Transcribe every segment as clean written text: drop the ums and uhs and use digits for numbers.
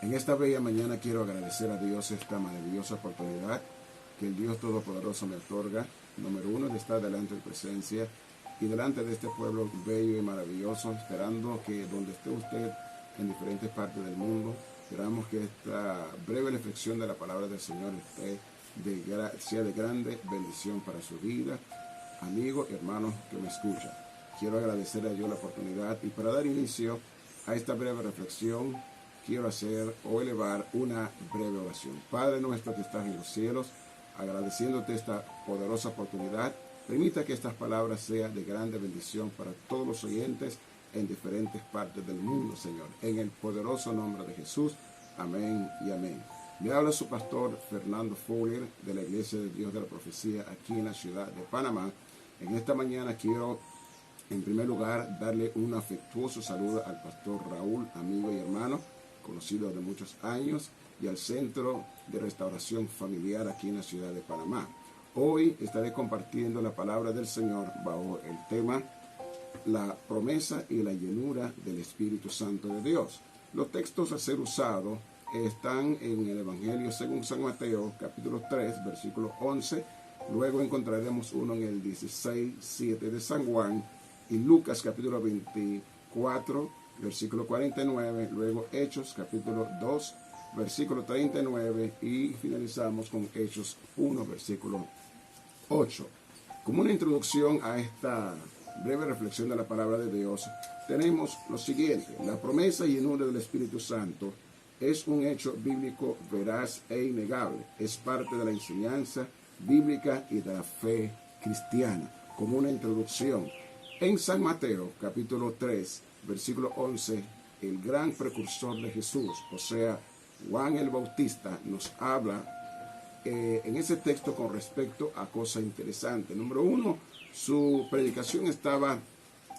En esta bella mañana quiero agradecer a Dios esta maravillosa oportunidad que el Dios Todopoderoso me otorga. Número uno, de estar delante de presencia y delante de este pueblo bello y maravilloso, esperando que donde esté usted en diferentes partes del mundo, esperamos que esta breve reflexión de la palabra del Señor sea de grande bendición para su vida, amigos, hermanos que me escuchan. Quiero agradecer a Dios la oportunidad y para dar inicio a esta breve reflexión, quiero hacer o elevar una breve oración. Padre nuestro que estás en los cielos, agradeciéndote esta poderosa oportunidad, permita que estas palabras sean de grande bendición para todos los oyentes en diferentes partes del mundo, Señor. En el poderoso nombre de Jesús, amén y amén. Le habla su pastor Fernando Fowler de la Iglesia de Dios de la Profecía aquí en la ciudad de Panamá. En esta mañana quiero, en primer lugar, darle un afectuoso saludo al pastor Raúl, amigo y hermano, conocido de muchos años, y al Centro de Restauración Familiar aquí en la ciudad de Panamá. Hoy estaré compartiendo la palabra del Señor bajo el tema la promesa y la llenura del Espíritu Santo de Dios. Los textos a ser usados están en el Evangelio según San Mateo, capítulo 3, versículo 11. Luego encontraremos uno en el 16, 7 de San Juan, y Lucas, capítulo 24, versículo 49. Luego Hechos, capítulo 2, versículo 39. Y finalizamos con Hechos 1, versículo 8. Como una introducción a esta breve reflexión de la palabra de Dios, tenemos lo siguiente: la promesa y llenura del Espíritu Santo es un hecho bíblico veraz e innegable. Es parte de la enseñanza bíblica y de la fe cristiana. Como una introducción, en San Mateo, capítulo 3, versículo 11, el gran precursor de Jesús, o sea, Juan el Bautista, nos habla en ese texto con respecto a cosas interesantes. Número uno, su predicación estaba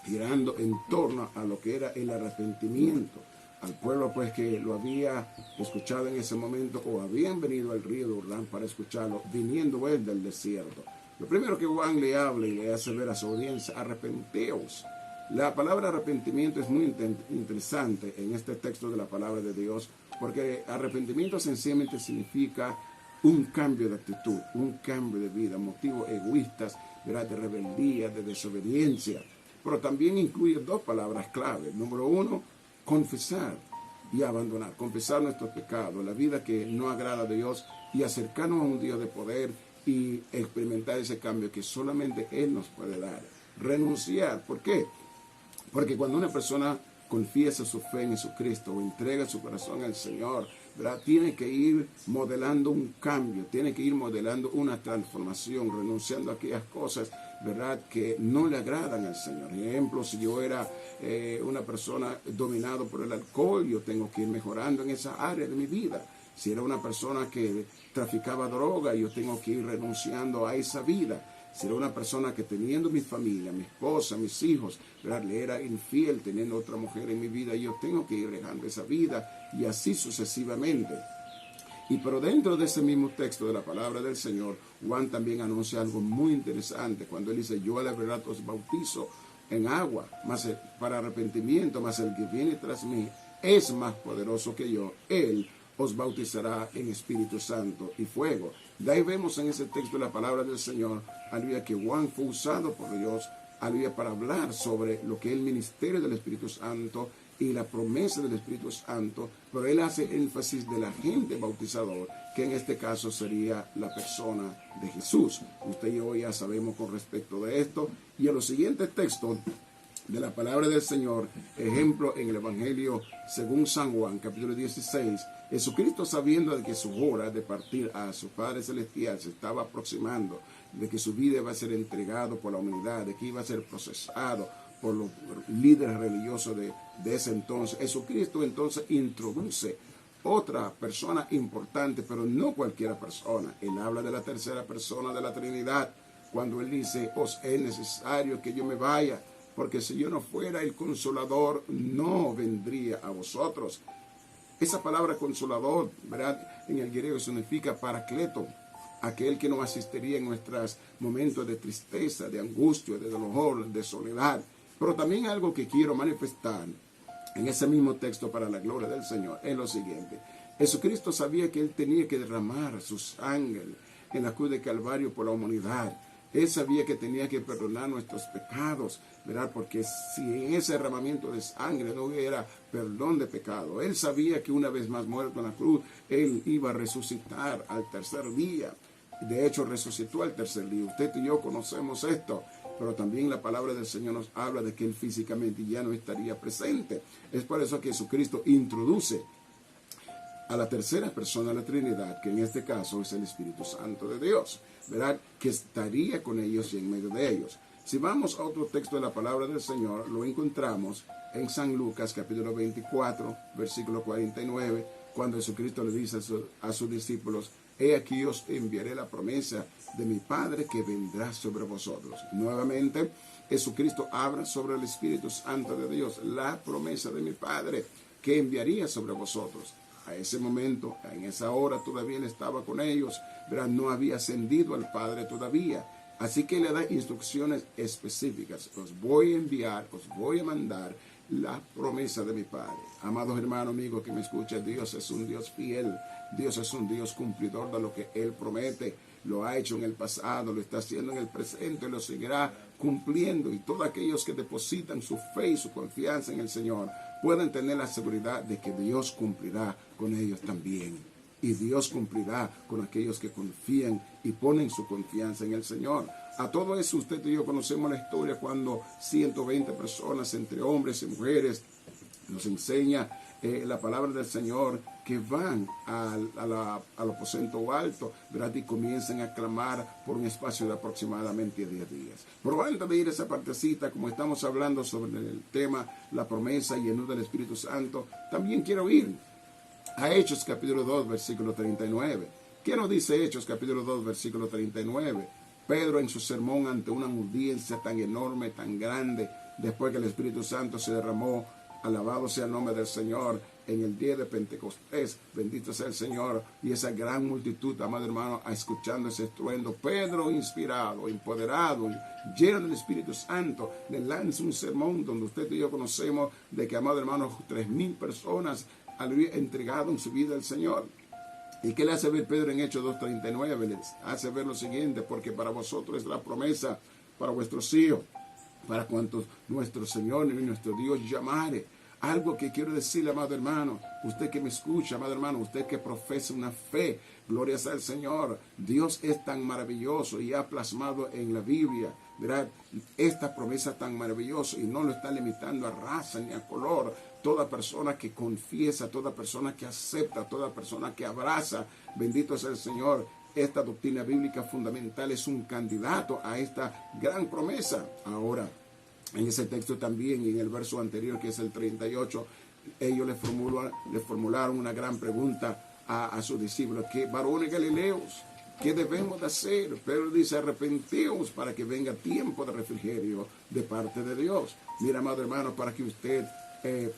girando en torno a lo que era el arrepentimiento. Al pueblo pues que lo había escuchado en ese momento o habían venido al río Jordán para escucharlo, viniendo él del desierto. Lo primero que Juan le habla y le hace ver a su audiencia: arrepenteos. La palabra arrepentimiento es muy interesante en este texto de la palabra de Dios, porque arrepentimiento sencillamente significa un cambio de actitud, un cambio de vida, motivos egoístas, ¿verdad?, de rebeldía, de desobediencia. Pero también incluye dos palabras clave. Número uno, confesar y abandonar. Confesar nuestros pecados, la vida que no agrada a Dios, y acercarnos a un Dios de poder y experimentar ese cambio que solamente Él nos puede dar. Renunciar. ¿Por qué? Porque cuando una persona confiesa su fe en Jesucristo o entrega su corazón al Señor, ¿verdad?, tiene que ir modelando un cambio, tiene que ir modelando una transformación, renunciando a aquellas cosas, ¿verdad?, que no le agradan al Señor. Por ejemplo, si yo era una persona dominada por el alcohol, yo tengo que ir mejorando en esa área de mi vida. Si era una persona que traficaba droga, yo tengo que ir renunciando a esa vida. Si era una persona que teniendo mi familia, mi esposa, mis hijos, ¿verdad?, le era infiel teniendo otra mujer en mi vida, yo tengo que ir dejando esa vida, y así sucesivamente. Pero dentro de ese mismo texto de la palabra del Señor, Juan también anuncia algo muy interesante cuando él dice: yo a la verdad os bautizo en agua, mas para arrepentimiento, mas el que viene tras mí es más poderoso que yo. Él os bautizará en Espíritu Santo y fuego. De ahí vemos en ese texto la palabra del Señor, aleluya, que Juan fue usado por Dios, aleluya, para hablar sobre lo que es el ministerio del Espíritu Santo y la promesa del Espíritu Santo, pero él hace énfasis del agente bautizador, que en este caso sería la persona de Jesús. Usted y yo ya sabemos con respecto de esto. Y a los siguientes textos de la palabra del Señor, ejemplo en el Evangelio según San Juan, capítulo 16, Jesucristo, sabiendo de que su hora de partir a su Padre Celestial se estaba aproximando, de que su vida iba a ser entregado por la humanidad, de que iba a ser procesado por los líderes religiosos de ese entonces, Jesucristo entonces introduce otra persona importante, pero no cualquier persona. Él habla de la tercera persona de la Trinidad, cuando él dice: os es necesario que yo me vaya, porque si yo no fuera, el Consolador no vendría a vosotros. Esa palabra consolador, ¿verdad?, en el griego significa paracleto, aquel que nos asistiría en nuestros momentos de tristeza, de angustia, de dolor, de soledad. Pero también algo que quiero manifestar en ese mismo texto para la gloria del Señor es lo siguiente: Jesucristo sabía que Él tenía que derramar su sangre en la cruz de Calvario por la humanidad. Él sabía que tenía que perdonar nuestros pecados, ¿verdad? Porque si en ese derramamiento de sangre no hubiera perdón de pecado, Él sabía que una vez más muerto en la cruz, Él iba a resucitar al tercer día. De hecho, resucitó al tercer día. Usted y yo conocemos esto, pero también la palabra del Señor nos habla de que Él físicamente ya no estaría presente. Es por eso que Jesucristo introduce a la tercera persona de la Trinidad, que en este caso es el Espíritu Santo de Dios, ¿verdad? Que estaría con ellos y en medio de ellos. Si vamos a otro texto de la palabra del Señor, lo encontramos en San Lucas, capítulo 24, versículo 49, cuando Jesucristo le dice a sus discípulos: he aquí os enviaré la promesa de mi Padre que vendrá sobre vosotros. Nuevamente, Jesucristo habla sobre el Espíritu Santo de Dios, la promesa de mi Padre que enviaría sobre vosotros. A ese momento, en esa hora, todavía Él estaba con ellos, pero no había ascendido al Padre todavía. Así que le da instrucciones específicas. Os voy a enviar, os voy a mandar la promesa de mi Padre. Amados hermanos, amigos que me escuchan, Dios es un Dios fiel. Dios es un Dios cumplidor de lo que Él promete. Lo ha hecho en el pasado, lo está haciendo en el presente, lo seguirá cumpliendo. Y todos aquellos que depositan su fe y su confianza en el Señor pueden tener la seguridad de que Dios cumplirá con ellos también. Y Dios cumplirá con aquellos que confían y ponen su confianza en el Señor. A todo eso usted y yo conocemos la historia cuando 120 personas entre hombres y mujeres nos enseña la palabra del Señor, que van al aposento alto, ¿verdad? Y comienzan a clamar por un espacio de aproximadamente 10 días. Pero antes de ir a esa partecita, como estamos hablando sobre el tema, la promesa y llenura del Espíritu Santo, también quiero ir a Hechos capítulo 2, versículo 39. ¿Qué nos dice Hechos capítulo 2, versículo 39? Pedro, en su sermón ante una audiencia tan enorme, tan grande, después que el Espíritu Santo se derramó, alabado sea el nombre del Señor, en el día de Pentecostés, bendito sea el Señor, y esa gran multitud, amado hermano, escuchando ese estruendo, Pedro, inspirado, empoderado, lleno del Espíritu Santo, le lanza un sermón donde usted y yo conocemos de que, amado hermano, 3,000 personas habían entregado en su vida al Señor. ¿Y qué le hace ver Pedro en Hechos 2:39? Les hace ver lo siguiente: porque para vosotros es la promesa, para vuestros hijos, para cuantos nuestro Señor y nuestro Dios llamare. Algo que quiero decirle, amado hermano, usted que me escucha, amado hermano, usted que profesa una fe, gloria sea al Señor. Dios es tan maravilloso y ha plasmado en la Biblia, ¿verdad?, esta promesa tan maravillosa, y no lo está limitando a raza ni a color. Toda persona que confiesa, toda persona que acepta, toda persona que abraza, bendito sea el Señor, esta doctrina bíblica fundamental es un candidato a esta gran promesa. Ahora, en ese texto también, y en el verso anterior, que es el 38, ellos le formularon una gran pregunta a sus discípulos: ¿qué varones galileos? ¿Qué debemos de hacer? Pedro dice: arrepentíos para que venga tiempo de refrigerio de parte de Dios. Mira, amado hermano, para que usted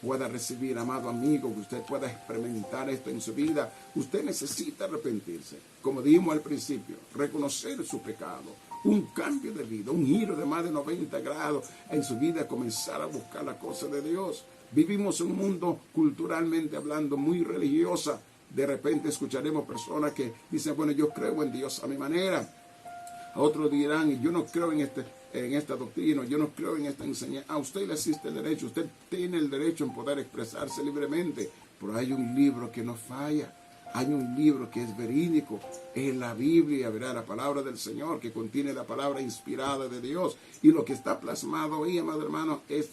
pueda recibir, amado amigo, que usted pueda experimentar esto en su vida, usted necesita arrepentirse. Como dijimos al principio, reconocer su pecado, un cambio de vida, un giro de más de 90 grados en su vida, comenzar a buscar la cosa de Dios. Vivimos en un mundo, culturalmente hablando, muy religiosa. De repente escucharemos personas que dicen: bueno, yo creo en Dios a mi manera. A otros dirán: yo no creo en esta doctrina, yo no creo en esta enseñanza. A usted le asiste el derecho, usted tiene el derecho en poder expresarse libremente, pero hay un libro que no falla, hay un libro que es verídico, es la Biblia, ¿verdad?, la palabra del Señor, que contiene la palabra inspirada de Dios, y lo que está plasmado ahí, amado hermano, es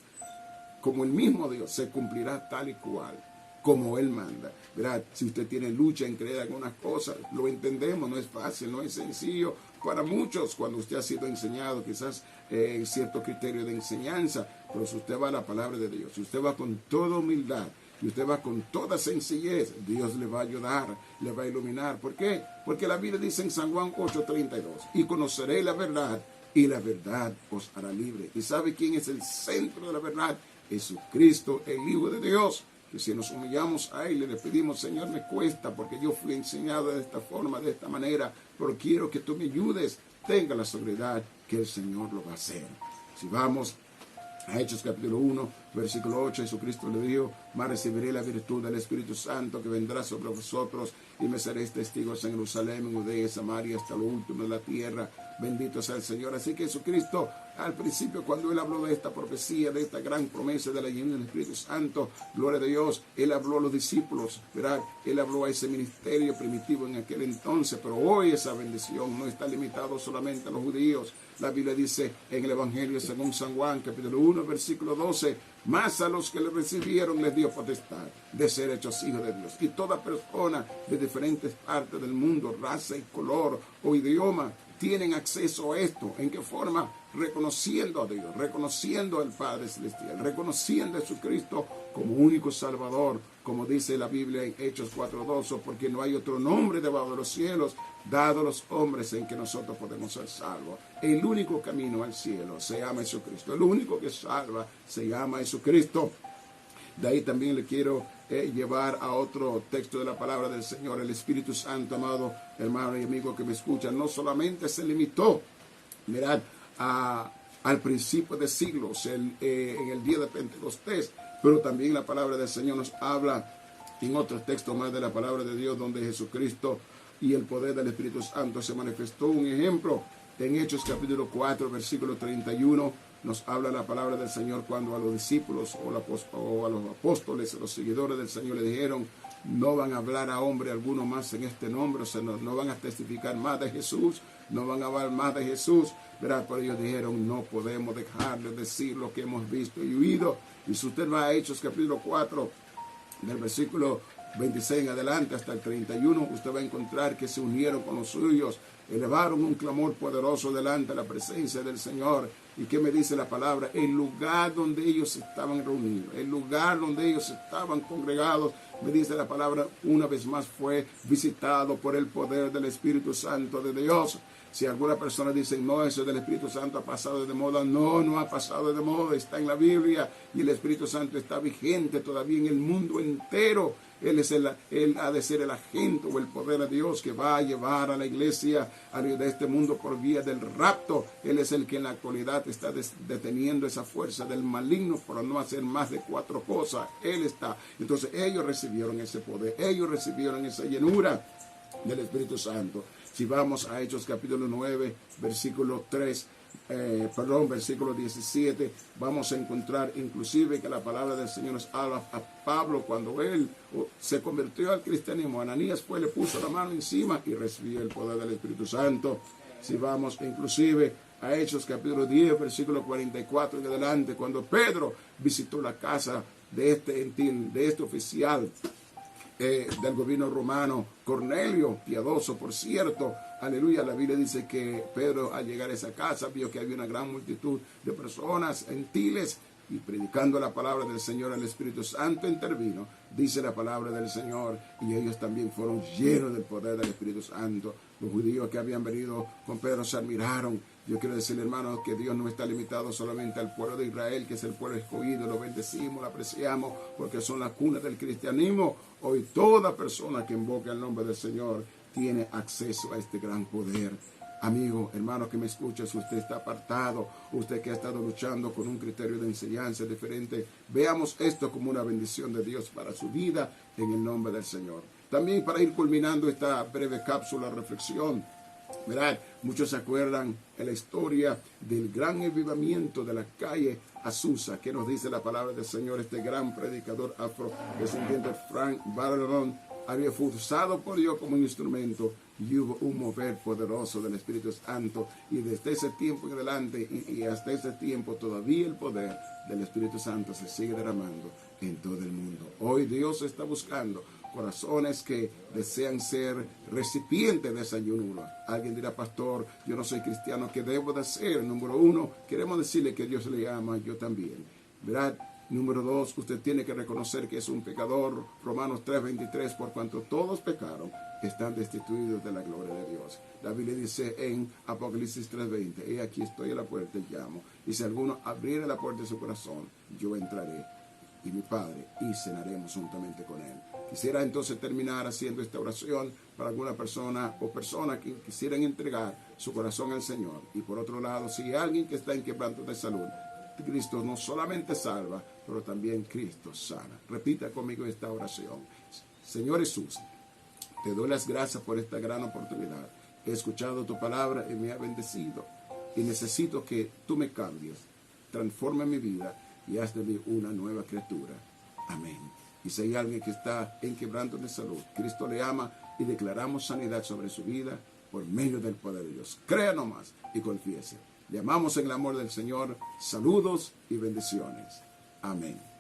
como el mismo Dios, se cumplirá tal y cual como Él manda, ¿verdad? Si usted tiene lucha en creer algunas cosas, lo entendemos, no es fácil, no es sencillo para muchos cuando usted ha sido enseñado, quizás en cierto criterio de enseñanza, pero si usted va a la palabra de Dios, si usted va con toda humildad, y usted va con toda sencillez, Dios le va a ayudar, le va a iluminar. ¿Por qué? Porque la Biblia dice en San Juan 8:32, y conoceréis la verdad, y la verdad os hará libre. ¿Y sabe quién es el centro de la verdad? Jesucristo, el Hijo de Dios. Que si nos humillamos a Él y le pedimos: Señor, me cuesta porque yo fui enseñado de esta forma, de esta manera, pero quiero que tú me ayudes, tenga la seguridad que el Señor lo va a hacer. Si vamos A Hechos capítulo 1, versículo 8, Jesucristo le dijo: mas recibiré la virtud del Espíritu Santo que vendrá sobre vosotros y me seréis testigos en Jerusalén, en Judea y Samaria, hasta lo último de la tierra. Bendito sea el Señor. Así que Jesucristo, al principio, cuando Él habló de esta profecía, de esta gran promesa de la llenura del Espíritu Santo, gloria a Dios, Él habló a los discípulos, ¿verdad? Él habló a ese ministerio primitivo en aquel entonces, pero hoy esa bendición no está limitada solamente a los judíos. La Biblia dice en el Evangelio según San Juan, capítulo 1, versículo 12, más a los que le recibieron les dio potestad de ser hechos hijos de Dios. Y toda persona de diferentes partes del mundo, raza y color o idioma, tienen acceso a esto. ¿En qué forma? Reconociendo a Dios, reconociendo al Padre Celestial, reconociendo a Jesucristo como único Salvador, como dice la Biblia en Hechos 4:12, porque no hay otro nombre debajo de los cielos dado a los hombres en que nosotros podemos ser salvos. El único camino al cielo se llama Jesucristo, el único que salva se llama Jesucristo. De ahí también le quiero llevar a otro texto de la palabra del Señor. El Espíritu Santo, amado hermano y amigo que me escucha, no solamente se limitó, mirad, al principio de siglos, en el día de Pentecostés, pero también la palabra del Señor nos habla en otros textos más de la palabra de Dios, donde Jesucristo y el poder del Espíritu Santo se manifestó. Un ejemplo en Hechos capítulo 4, versículo 31, nos habla la palabra del Señor cuando a los discípulos o a los apóstoles, a los seguidores del Señor le dijeron: no van a hablar a hombre alguno más en este nombre, o sea, no van a testificar más de Jesús, no van a hablar más de Jesús, ¿verdad? Pero ellos dijeron: no podemos dejar de decir lo que hemos visto y oído. Y si usted va a Hechos capítulo 4, del versículo 26 en adelante hasta el 31, usted va a encontrar que se unieron con los suyos, elevaron un clamor poderoso delante de la presencia del Señor. ¿Y qué me dice la palabra? El lugar donde ellos estaban reunidos, el lugar donde ellos estaban congregados, me dice la palabra, una vez más fue visitado por el poder del Espíritu Santo de Dios. Si alguna persona dice: no, eso del Espíritu Santo ha pasado de moda, no ha pasado de moda, está en la Biblia y el Espíritu Santo está vigente todavía en el mundo entero. Él ha de ser el agente o el poder de Dios que va a llevar a la iglesia de este mundo por vía del rapto. Él es el que en la actualidad está deteniendo esa fuerza del maligno por no hacer más de 4 cosas. Él está. Entonces ellos recibieron ese poder, ellos recibieron esa llenura del Espíritu Santo. Si vamos a Hechos capítulo 9, versículo 17, vamos a encontrar inclusive que la palabra del Señor nos habla a Pablo cuando él se convirtió al cristianismo. Ananías fue, le puso la mano encima y recibió el poder del Espíritu Santo. Si vamos inclusive a Hechos capítulo 10, versículo 44 en adelante, cuando Pedro visitó la casa de este gentil, de este oficial del gobierno romano, Cornelio, piadoso por cierto, aleluya. La Biblia dice que Pedro, al llegar a esa casa, vio que había una gran multitud de personas gentiles, y predicando la palabra del Señor, el Espíritu Santo intervino, dice la palabra del Señor, y ellos también fueron llenos del poder del Espíritu Santo. Los judíos que habían venido con Pedro se admiraron. Yo quiero decirle, hermanos, que Dios no está limitado solamente al pueblo de Israel, que es el pueblo escogido. Lo bendecimos, lo apreciamos, porque son la cuna del cristianismo. Hoy toda persona que invoque el nombre del Señor tiene acceso a este gran poder. Amigo, hermano que me escucha, si usted está apartado, usted que ha estado luchando con un criterio de enseñanza diferente, veamos esto como una bendición de Dios para su vida en el nombre del Señor. También, para ir culminando esta breve cápsula reflexión, mirad, muchos se acuerdan en la historia del gran avivamiento de la calle Azusa. ¿Qué nos dice la palabra del Señor? Este gran predicador afrodescendiente Frank Barron había fue usado por Dios como un instrumento, y hubo un mover poderoso del Espíritu Santo, y desde ese tiempo en adelante y hasta ese tiempo todavía el poder del Espíritu Santo se sigue derramando en todo el mundo. Hoy Dios está buscando corazones que desean ser recipientes de esa llenura. Alguien dirá: pastor, yo no soy cristiano, ¿qué debo de hacer? Número 1, queremos decirle que Dios le ama, yo también, ¿verdad? Número 2, usted tiene que reconocer que es un pecador. Romanos 3:23, por cuanto todos pecaron, están destituidos de la gloria de Dios. La Biblia dice en Apocalipsis 3:20, he aquí estoy a la puerta y llamo, y si alguno abriere la puerta de su corazón, yo entraré, y mi Padre, y cenaremos juntamente con él. Quisiera entonces terminar haciendo esta oración para alguna persona o personas que quisieran entregar su corazón al Señor. Y por otro lado, si hay alguien que está en quebranto de salud, Cristo no solamente salva, pero también Cristo sana. Repita conmigo esta oración. Señor Jesús, te doy las gracias por esta gran oportunidad. He escuchado tu palabra y me ha bendecido. Y necesito que tú me cambies, transforma mi vida y haz de mí una nueva criatura. Amén. Y si hay alguien que está en quebranto de salud, Cristo le ama y declaramos sanidad sobre su vida por medio del poder de Dios. Crea nomás y confiese. Le amamos en el amor del Señor. Saludos y bendiciones. Amén.